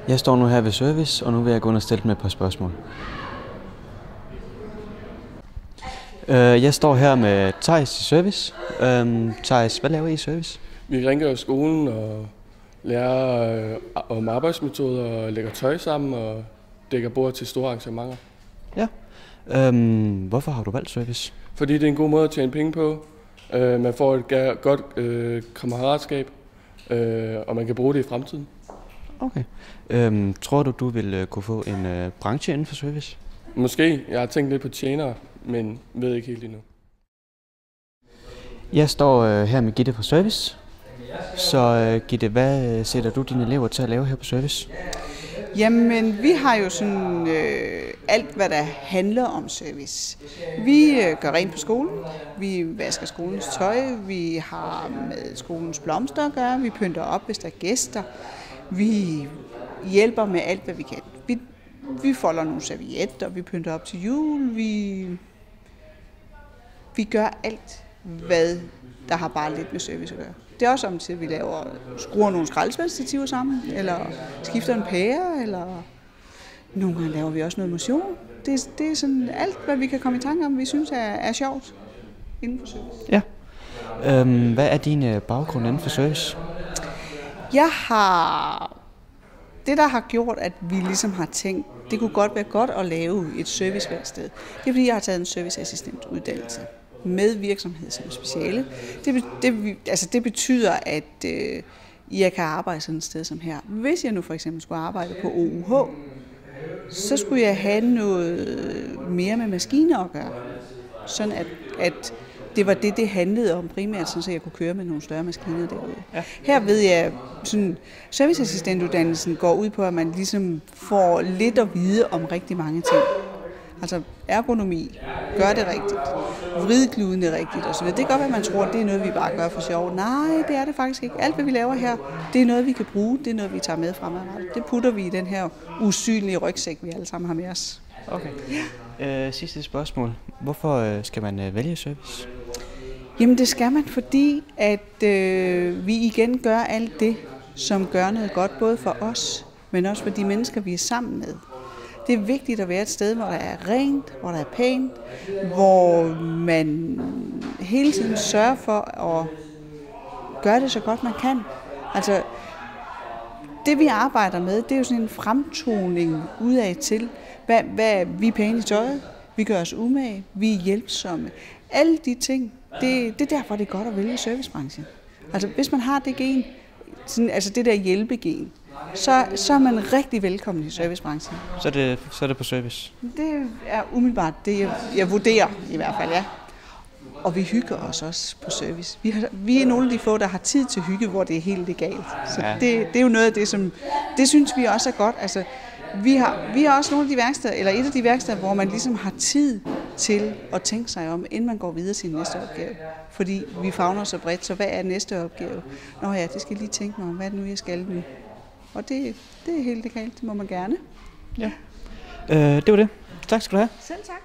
Jeg står nu her ved service, og nu vil jeg gå ind og stille dem et par spørgsmål. Jeg står her med Theis i service. Theis, hvad laver I service? Vi rengør skolen og lærer om arbejdsmetoder og lægger tøj sammen og dækker bord til store arrangementer. Ja. Hvorfor har du valgt service? Fordi det er en god måde at tjene penge på. Man får et godt kammeratskab, og man kan bruge det i fremtiden. Okay. Tror du vil kunne få en branche inden for service? Måske. Jeg har tænkt lidt på tjenere, men ved ikke helt endnu. Jeg står her med Gitte på service. Så Gitte, hvad sætter du dine elever til at lave her på service? Jamen, vi har jo sådan alt, hvad der handler om service. Vi gør rent på skolen, vi vasker skolens tøj, vi har med skolens blomster at gøre, vi pynter op, hvis der er gæster. Vi hjælper med alt, hvad vi kan. Vi folder nogle servietter, vi pynter op til jul, vi gør alt, hvad der har bare lidt med service at gøre. Det er også om til, at vi skruer nogle skraldespandstativer sammen, eller skifter en pære, eller nogle gange laver vi også noget motion. Det er sådan alt, hvad vi kan komme i tanke om, vi synes er sjovt inden for service. Ja. Hvad er din baggrund inden for service? Det, der har gjort, at vi ligesom har tænkt, det kunne godt være godt at lave et serviceværksted. Det er, fordi jeg har taget en serviceassistentuddannelse med virksomhed som speciale. Det betyder, at jeg kan arbejde sådan et sted som her. Hvis jeg nu for eksempel skulle arbejde på OUH, så skulle jeg have noget mere med maskiner at gøre. Sådan at det var det handlede om primært, så jeg kunne køre med nogle større maskiner derude. Ja. Her ved jeg, sådan serviceassistentuddannelsen går ud på, at man ligesom får lidt at vide om rigtig mange ting. Altså ergonomi, gør det rigtigt, vrid kludene rigtigt osv. Det kan godt være, at man tror, at det er noget, vi bare gør for sjov. Nej, det er det faktisk ikke. Alt, hvad vi laver her, det er noget, vi kan bruge. Det er noget, vi tager med fremadrettet. Det putter vi i den her usynlige rygsæk, vi alle sammen har med os. Okay. Ja. Sidste spørgsmål. Hvorfor skal man vælge service? Jamen det skal man, fordi at vi igen gør alt det, som gør noget godt, både for os, men også for de mennesker, vi er sammen med. Det er vigtigt at være et sted, hvor der er rent, hvor der er pænt, hvor man hele tiden sørger for at gøre det så godt man kan. Altså, det vi arbejder med, det er jo sådan en fremtoning udad til, hvad vi er pæne i tøjet, vi gør os umage, vi er hjælpsomme. Alle de ting, det er derfor, det er godt at vælge servicebranchen. Altså, hvis man har det gen, sådan, altså det der hjælpegen, så er man rigtig velkommen i servicebranchen. Så er det på service? Det er umiddelbart det, jeg vurderer i hvert fald, ja. Og vi hygger os også på service. Vi er nogle af de få, der har tid til hygge, hvor det er helt legalt. Så ja. Det er jo noget af det, som det synes vi også er godt. Altså, vi har også nogle af de værksteder, eller et af de værksteder, hvor man ligesom har tid til at tænke sig om, inden man går videre til næste opgave. Fordi vi favner så bredt, så hvad er næste opgave? Nå ja, det skal jeg lige tænke mig om, hvad er det nu, jeg skal nu? Og det er helt legalt, det må man gerne. Ja. Det var det. Tak skal du have. Selv tak.